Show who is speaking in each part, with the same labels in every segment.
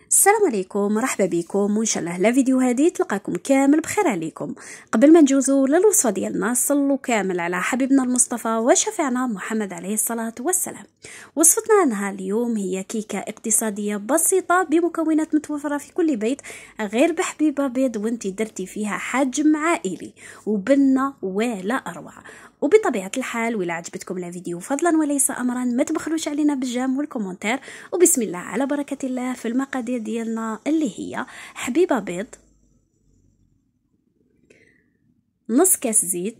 Speaker 1: السلام عليكم، مرحبا بكم وان شاء الله لا فيديو هذه تلقاكم كامل بخير عليكم. قبل ما نجوزوا للوصفه ديالنا صلوا كامل على حبيبنا المصطفى وشفيعنا محمد عليه الصلاه والسلام. وصفتنا عنها اليوم هي كيكه اقتصاديه بسيطه بمكونات متوفره في كل بيت، غير بحبيبه بيض وانتي درتي فيها حجم عائلي وبنه ولا اروع. وبطبيعه الحال ولا عجبتكم الفيديو فضلا وليس امرا ما تبخلوش علينا بالجام والكومنتير، وبسم الله على بركه الله في المقادير ديالنا اللي هي حبيبه بيض، نص كاس زيت،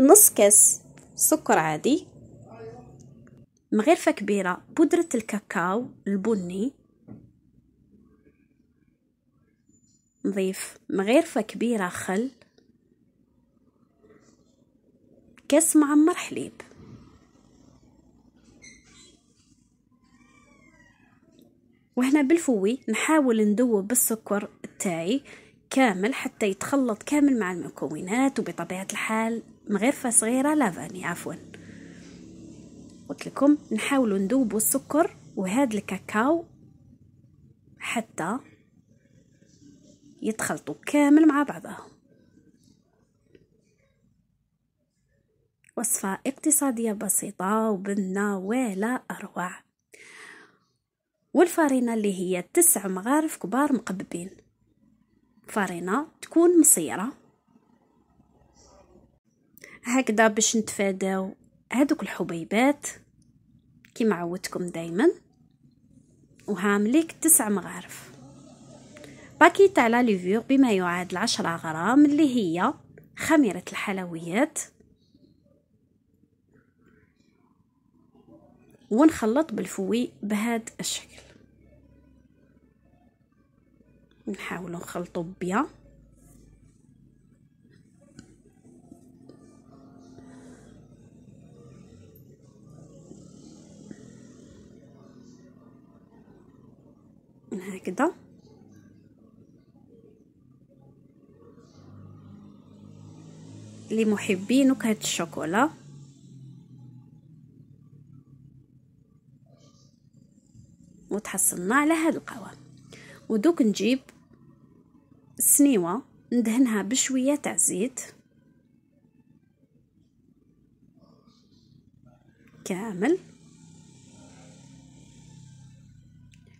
Speaker 1: نص كاس سكر عادي، مغرفه كبيره بودره الكاكاو البني، نضيف مغرفه كبيره خل، كاس معمر حليب. وهنا بالفوي نحاول ندوب بالسكر تاعي كامل حتى يتخلط كامل مع المكونات، وبطبيعة الحال مغرفة صغيرة لافاني عفوا. قلت لكم نحاول ندوب السكر وهذا الكاكاو حتى يتخلطوا كامل مع بعضهم. وصفة اقتصادية بسيطة وبنة ولا أروع. والفارينة اللي هي 9 مغارف كبار مقببين، فارينة تكون مصيرة هكذا باش نتفاداو هادوك الحبيبات كما عودتكم دايما. وهامليك 9 مغارف. باكيت على ليفور بما يعادل 10 غرام اللي هي خميرة الحلويات، ونخلط بالفوي بهذا الشكل. نحاول نخلطه بيا هكذا. لمحبي نكهة الشوكولا وتحصلنا على هذا القوام. ودوك نجيب سنيوة ندهنها بشوية تاع زيت كامل،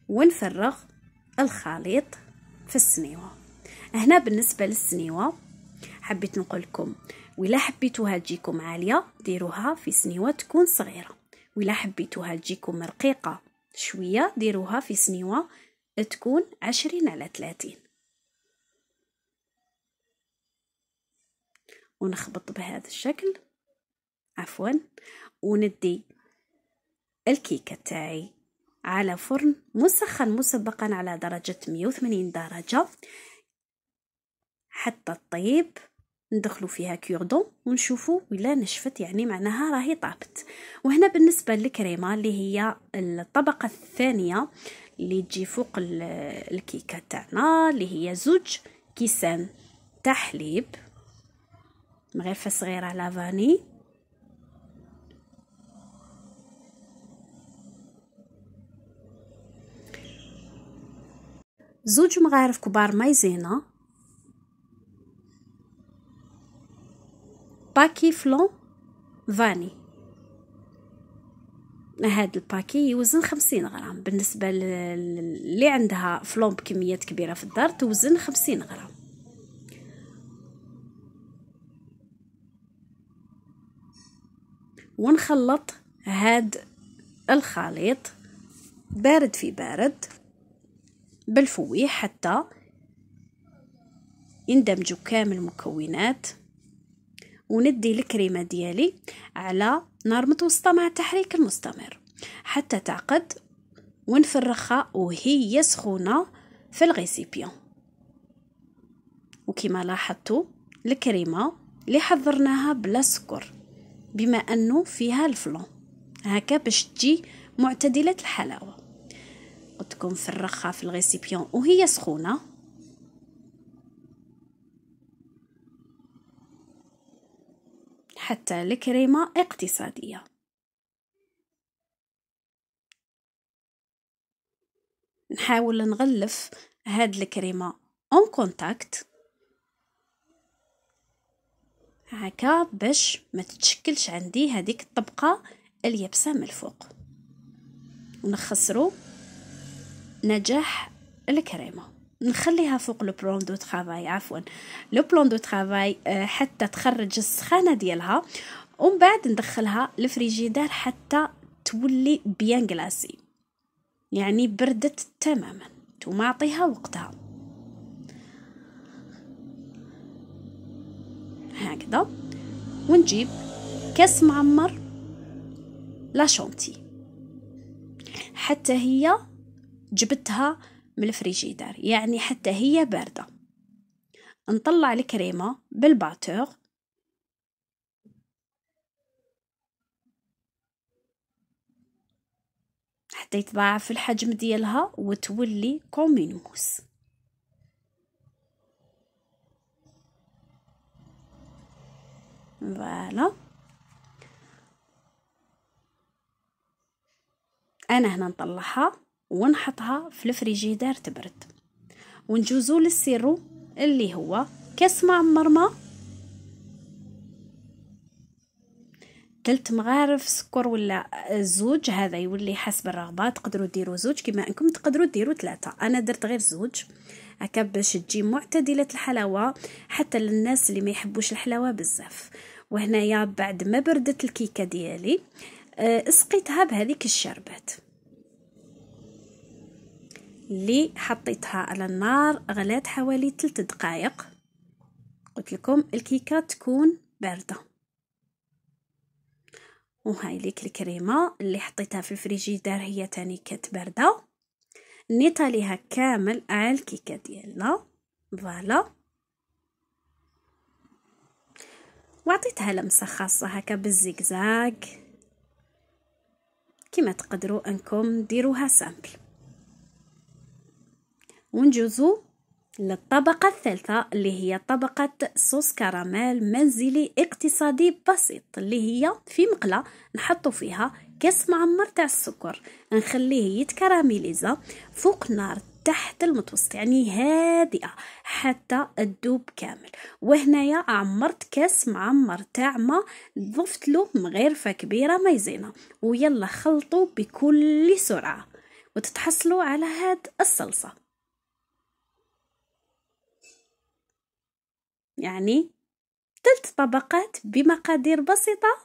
Speaker 1: ونفرغ الخليط في السنيوة. هنا بالنسبة للسنيوة حبيت نقول لكم ولا حبيتوها تجيكم عالية ديروها في سنيوة تكون صغيرة، ولا حبيتوها تجيكم رقيقة شوية ديروها في سنيوة تكون 20×30. ونخبط بهذا الشكل عفوا. وندي الكيكة تاعي على فرن مسخن مسبقا على درجة 180 درجة حتى الطيب. ندخلوا فيها كيردون ونشوفوا ولا نشفت، يعني معناها راهي طابت. وهنا بالنسبة للكريمة اللي هي الطبقة الثانية اللي تجي فوق الكيكة تاعنا اللي هي 2 كيسان تاع حليب، مغرفة صغيرة لافاني، زوج مغارف كبار مايزينا، باكي فلون فاني. هذا الباكي يوزن 50 غرام. بالنسبة اللي عندها فلون بكميات كبيرة في الدار توزن 50 غرام. ونخلط هاد الخليط بارد في بارد بالفوي حتى يندمجوا كامل المكونات. وندي الكريمه ديالي على نار متوسطه مع التحريك المستمر حتى تعقد، ونفرخها وهي سخونه في الغيسيبيون. وكما لاحظتوا الكريمه اللي حضرناها بلا سكر بما انه فيها الفلون هكا باش تجي معتدله الحلاوه. قلت لكم فرخها في الغيسيبيون وهي سخونه حتى الكريمه اقتصاديه. نحاول نغلف هاد الكريمه اون كونتاكت هكا باش ما تتشكلش عندي هذيك الطبقه اليابسه من الفوق، ونخسروا نجاح الكريمه. نخليها فوق لو بلون دو طرافاي، عفوا لو بلون دو طرافاي، حتى تخرج السخانه ديالها، ومن بعد ندخلها للفريجيدار حتى تولي بيان غلاسي، يعني بردت تماما، ثم اعطيها وقتها هكذا. ونجيب كاس معمر لا شونتي، حتى هي جبتها من الفريجيدار، يعني حتى هي باردة. نطلع الكريمة بالباتور حتى يتضاعف الحجم ديالها وتولي كومين موس. فوالا انا هنا نطلعها ونحطها في الفريجيدار تبرد، ونجوزو للسيرو اللي هو كاس معمر ماء، 3 مغارف سكر ولا 2، هذا يولي حسب الرغبه، تقدروا ديروا 2 كما انكم تقدروا ديروا 3، انا درت غير 2 هكا باش تجي معتدله الحلاوه حتى للناس اللي ما يحبوش الحلاوه بزاف. وهنايا بعد ما بردت الكيكه ديالي اسقيتها بهذيك الشربات اللي حطيتها على النار، غلات حوالي 3 دقائق. قلت لكم الكيكه تكون بارده. وهاي ليك الكريمه اللي حطيتها في الفريجيدار هي تاني كانت بارده، نيت عليها كامل على الكيكه ديالنا. فوالا وعطيتها لمسه خاصه هكا بالزيكزاك، كما تقدروا انكم ديروها سامبل. ونجوزو للطبقة الثالثة اللي هي طبقة صوص كراميل منزلي اقتصادي بسيط، اللي هي في مقلة نحطو فيها كاس معمر تاع السكر، نخليه يتكراميليزا فوق نار تحت المتوسط، يعني هادئة حتى تذوب كامل. وهنايا عمرت كاس معمر تاع ما، ضفت له مغرفة كبيرة مايزينا، ويلا خلطوا بكل سرعة وتتحصلوا على هاد الصلصة، يعني 3 طبقات بمقادير بسيطة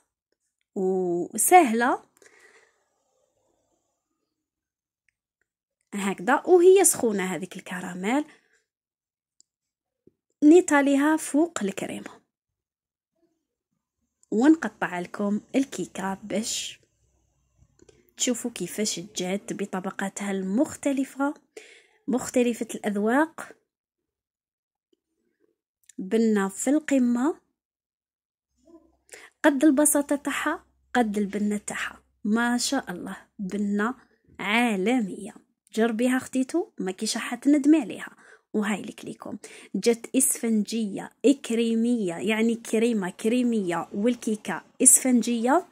Speaker 1: وسهلة هكذا. وهي سخونة هذيك الكراميل نيطاليها فوق الكريمة، ونقطع لكم الكيكة باش تشوفوا كيفاش جات بطبقاتها المختلفة، مختلفة الأذواق، بنة في القمة، قد البساطة تاعها قد البنة تاعها، ما شاء الله بنة عالمية. جربيها اختيتو ما كيش راح تندمي عليها. وهاي لك ليكم جات اسفنجية كريمية، يعني كريمة كريمية والكيكة اسفنجية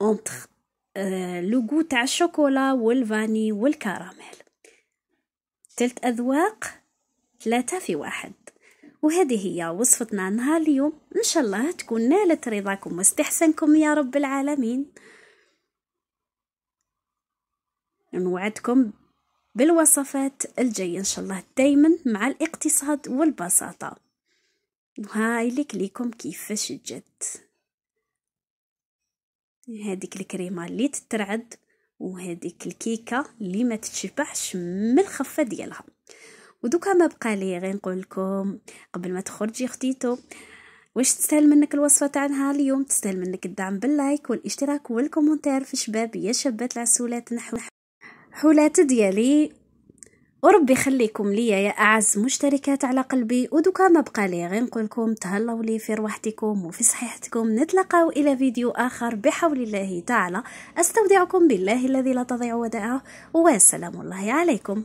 Speaker 1: اونتر لوغو تاع الشوكولا والفاني والكراميل، 3 أذواق 3 في 1. وهذه هي وصفتنا نهار اليوم، ان شاء الله تكون نالت رضاكم واستحسانكم يا رب العالمين. نوعدكم بالوصفات الجايه ان شاء الله دايما مع الاقتصاد والبساطه. هاي ليكم كيفاش جت هذيك الكريمه اللي تترعد، وهذيك الكيكه اللي ما تتشبعش من الخفه ديالها. ودوكا ما بقى لي غير نقول لكم قبل ما تخرجي اختيتو، واش تستاهل منك الوصفه تاع نهار اليوم؟ تستاهل منك الدعم باللايك والاشتراك والكومنتير في شباب يا شابات العسولات نحو حولات ديالي، وربي يخليكم ليا يا اعز مشتركات على قلبي. ودوكا ما بقى لي غير نقول لكم تهلاو لي في روحتكم وفي صحتكم، نتلاقاو الى فيديو اخر بحول الله تعالى. استودعكم بالله الذي لا تضيع ودائعه، والسلام الله عليكم.